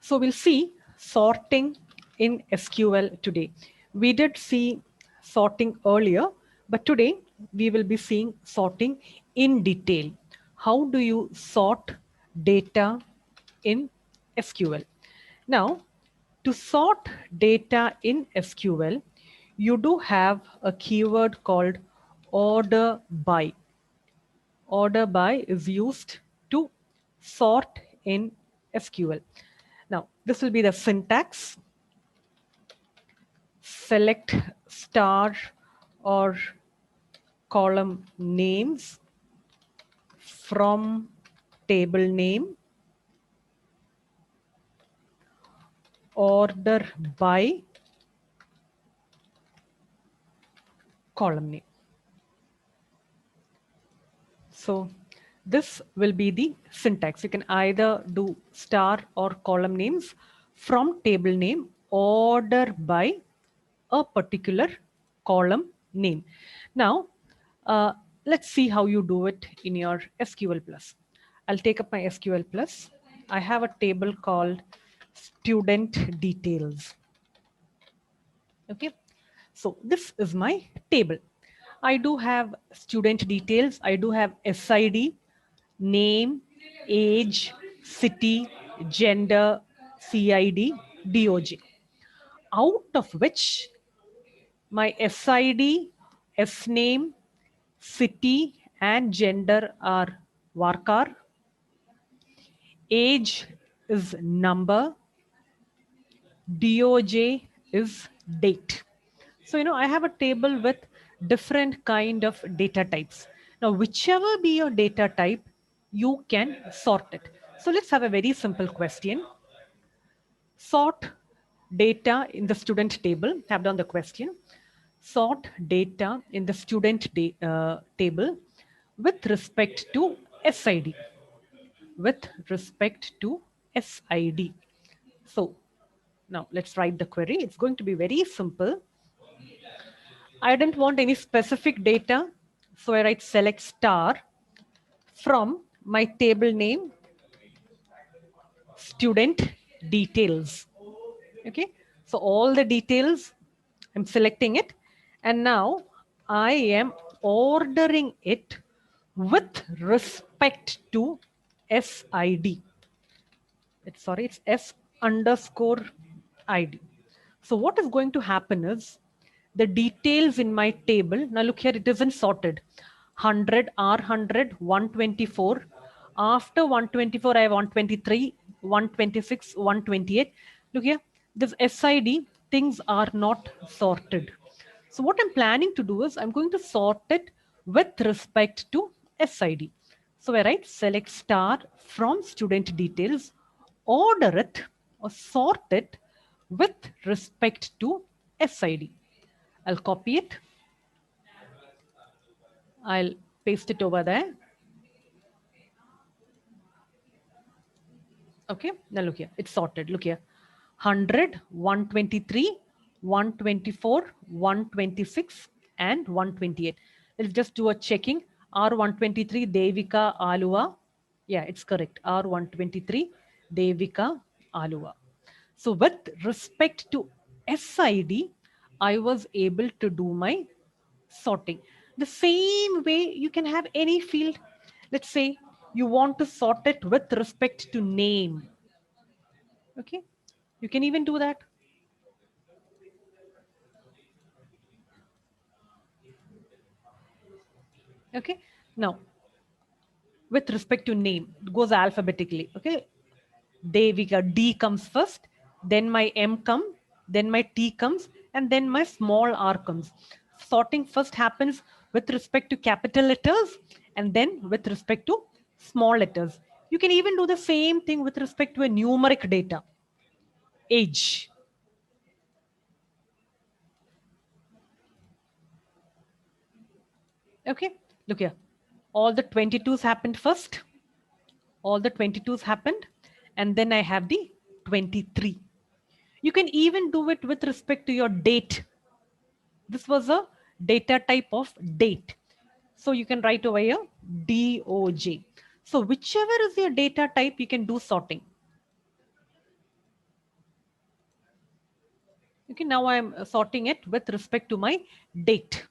So we'll see sorting in SQL today. We did see sorting earlier, but today we will be seeing sorting in detail. How do you sort data in SQL? Now, to sort data in SQL, you do have a keyword called order by. Order by is used to sort in SQL. Now, this will be the syntax. Select star or column names from table name, order by column name. So this will be the syntax. You can either do star or column names from table name, order by a particular column name. Now, let's see how you do it in your SQL Plus. I'll take up my SQL Plus. I have a table called student details. Okay, so this is my table. I do have student details. I do have SID, name, age, city, gender, CID, DOJ. Out of which my SID, SName, city, and gender are Varkar. Age is number. DOJ is date. So, I have a table with different kind of data types. Now, whichever be your data type, you can sort it. So let's have a very simple question. Sort data in the student table. Have done the question. Sort data in the student table with respect to SID. With respect to SID. So now let's write the query. It's going to be very simple. I didn't want any specific data, so I write select star from my table name, student details. Okay, so all the details, I'm selecting it, and now I am ordering it with respect to SID. It's S underscore ID. So what is going to happen is the details in my table. Now look here, it isn't sorted. 100, R100, 124. After 124, I have 123, 126, 128. Look here, this SID, things are not sorted. So what I'm planning to do is I'm going to sort it with respect to SID. So I write select star from student details, order it or sort it with respect to SID. I'll copy it. I'll paste it over there. Okay, now look here, it's sorted. Look here, 100, 123, 124, 126, and 128. Let's just do a checking. R123, Devika Alua. Yeah, it's correct. R123, Devika Alua. So with respect to SID, I was able to do my sorting. The same way you can have any field. Let's say you want to sort it with respect to name. Okay, you can even do that. Okay, now with respect to name, it goes alphabetically. Okay, Devika, D comes first, then my M come, then my T comes, and then my small r comes. Sorting first happens with respect to capital letters and then with respect to small letters. You can even do the same thing with respect to a numeric data. Age. Okay, look here. All the 22s happened first. All the 22s happened. And then I have the 23. You can even do it with respect to your date. This was a data type of date. So you can write over here DOJ. So whichever is your data type, you can do sorting. Okay, now I'm sorting it with respect to my date.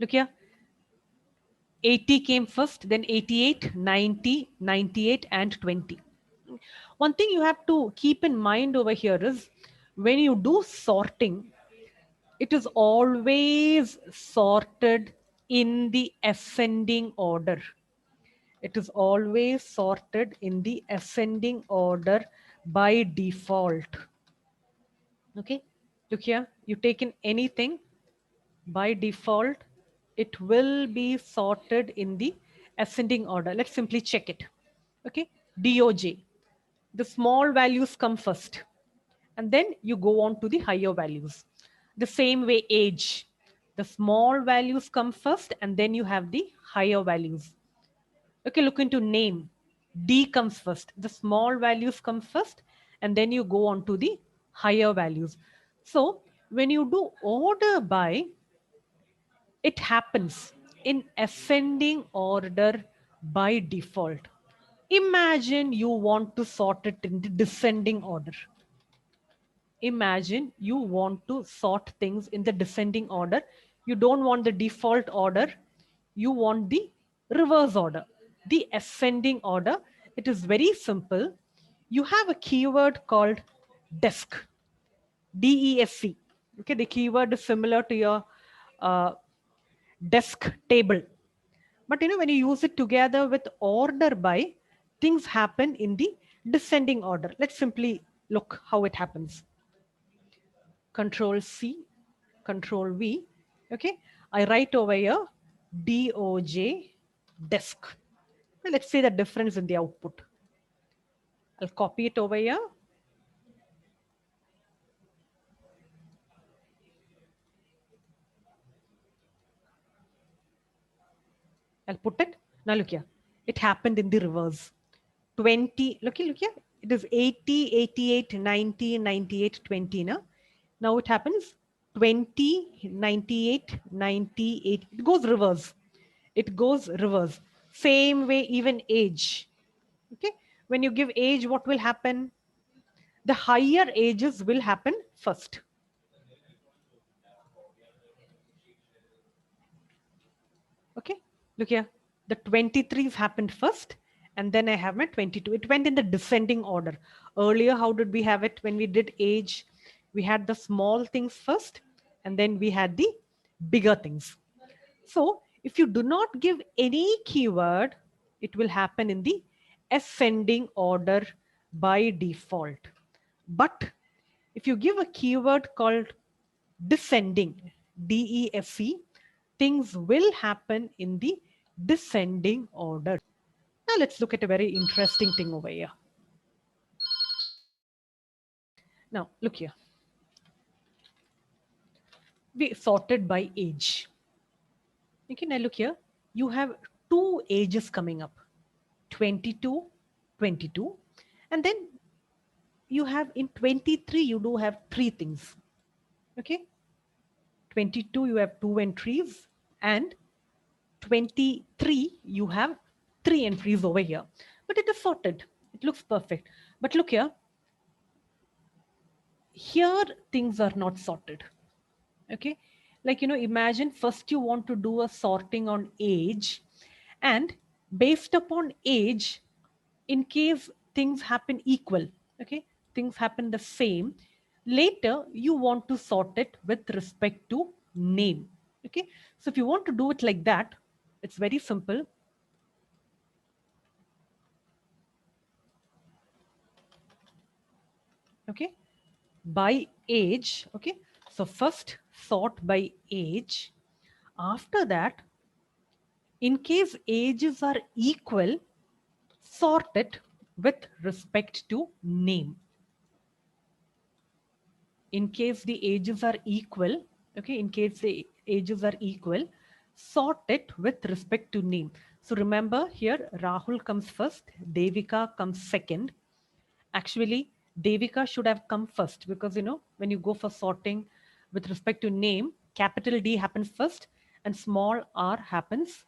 Look here, 80 came first, then 88, 90, 98, and 20. One thing you have to keep in mind over here is when you do sorting, it is always sorted in the ascending order. It is always sorted in the ascending order by default. Okay, look here, you take in anything by default, it will be sorted in the ascending order. Let's simply check it. Okay, DOJ, the small values come first, and then you go on to the higher values. The same way, age, the small values come first, and then you have the higher values. Okay, look into name. D comes first. The small values come first, and then you go on to the higher values. So when you do order by, it happens in ascending order by default. Imagine you want to sort it in the descending order. Imagine you want to sort things in the descending order. You don't want the default order, you want the reverse order, the ascending order. It is very simple. You have a keyword called desk, DESC. Okay, the keyword is similar to your uh, desk table. But when you use it together with order by, things happen in the descending order. Let's simply look how it happens. Control C, Control V. Okay, I write over here DOJ desk. Now let's see the difference in the output. I'll copy it over here. I'll put it. Now look here. It happened in the reverse. 20, look here. It is 80, 88, 90, 98, 20. Now it happens 20, 98, 98. It goes reverse. It goes reverse. Same way, even age. Okay. When you give age, what will happen? The higher ages will happen first. Okay, look here. The 23s happened first, and then I have my 22. It went in the descending order. Earlier, how did we have it when we did age? We had the small things first, and then we had the bigger things. So if you do not give any keyword, it will happen in the ascending order by default. But if you give a keyword called descending, DESC, things will happen in the descending order. Now let's look at a very interesting thing over here. Now look here. We sorted by age. Okay, now look here. You have two ages coming up, 22, 22. And then you have in 23, you do have three things. Okay, 22, you have two entries, and 23, you have three entries over here. But it is sorted. It looks perfect. But look here. Here, things are not sorted. Okay, like imagine first you want to do a sorting on age, and based upon age, in case things happen equal, okay, things happen the same, later you want to sort it with respect to name. Okay, so if you want to do it like that, it's very simple. Okay, by age. Okay, so first sort by age. After that, in case ages are equal, sort it with respect to name. In case the ages are equal, okay, in case the ages are equal, sort it with respect to name. So remember here, Rahul comes first, Devika comes second. Actually, Devika should have come first because, when you go for sorting with respect to name, capital D happens first and small r happens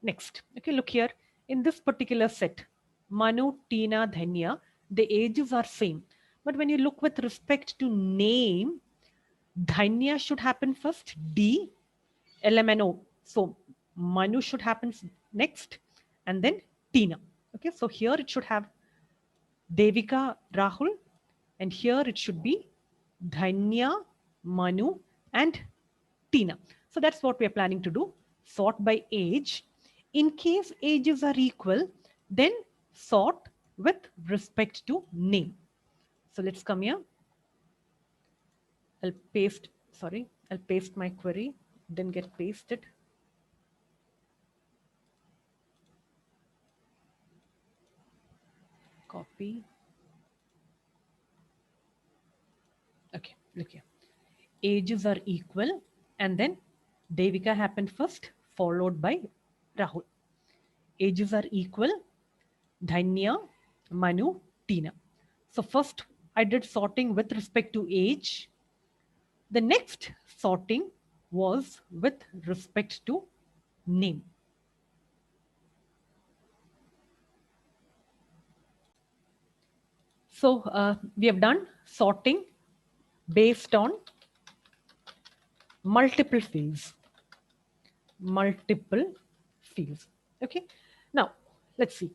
next. Okay, look here. In this particular set, Manu, Tina, Dhanya, the ages are same. But when you look with respect to name, Dhanya should happen first, D, LMNO. So Manu should happen next, and then Tina. Okay, so here it should have Devika, Rahul, and here it should be Dhanya, Manu, and Tina. So that's what we are planning to do. Sort by age. In case ages are equal, then sort with respect to name. So let's come here. I'll paste my query, didn't get pasted. Copy. Okay, look here. Ages are equal, and then Devika happened first, followed by Rahul. Ages are equal, Dhanya, Manu, Tina. So first I did sorting with respect to age. The next sorting was with respect to name. So we have done sorting based on multiple fields. Okay, now let's see.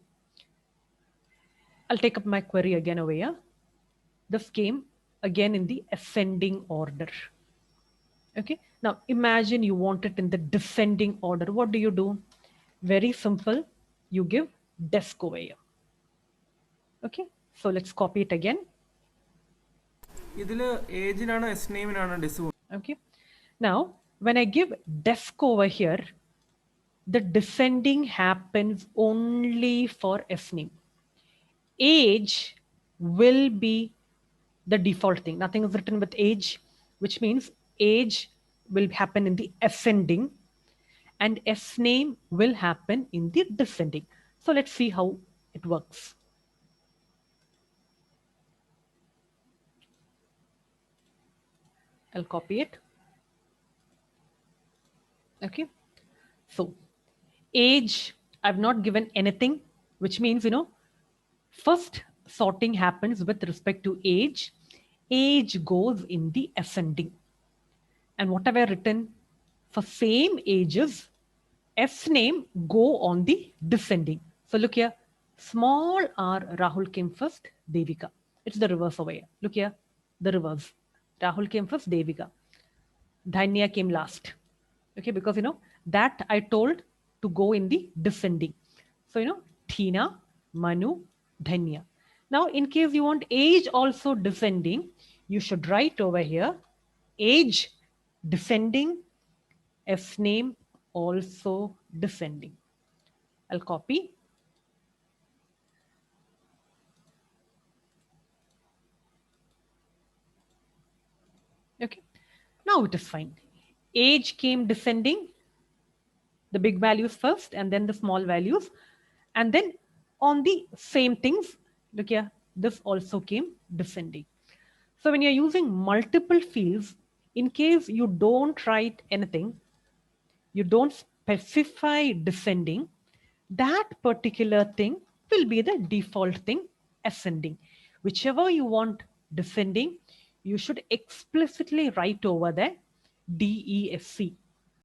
I'll take up my query again over here. This came again in the ascending order. Okay, now imagine you want it in the descending order. What do? Very simple. You give desk over here. Okay, so let's copy it again. Okay, now when I give desk over here, the descending happens only for S name. Age will be the default thing. Nothing is written with age, which means age will happen in the ascending and S name will happen in the descending. So let's see how it works. I'll copy it. Okay, so age, I've not given anything, which means, first sorting happens with respect to age. Age goes in the ascending. And what have I written? For same ages, S name go on the descending. So look here, small r, Rahul came first, Devika. It's the reverse over here. Look here, the reverse. Rahul came first, Devika. Dhanya came last. Okay, because that I told to go in the descending. So Tina, Manu, Dhanya. Now in case you want age also descending, you should write over here age descending, S name also descending. I'll copy. Okay, now it is fine. Age came descending, the big values first and then the small values. And then on the same things, look here, this also came descending. So when you're using multiple fields, in case you don't write anything, you don't specify descending, that particular thing will be the default thing ascending. Whichever you want descending, you should explicitly write over there DESC.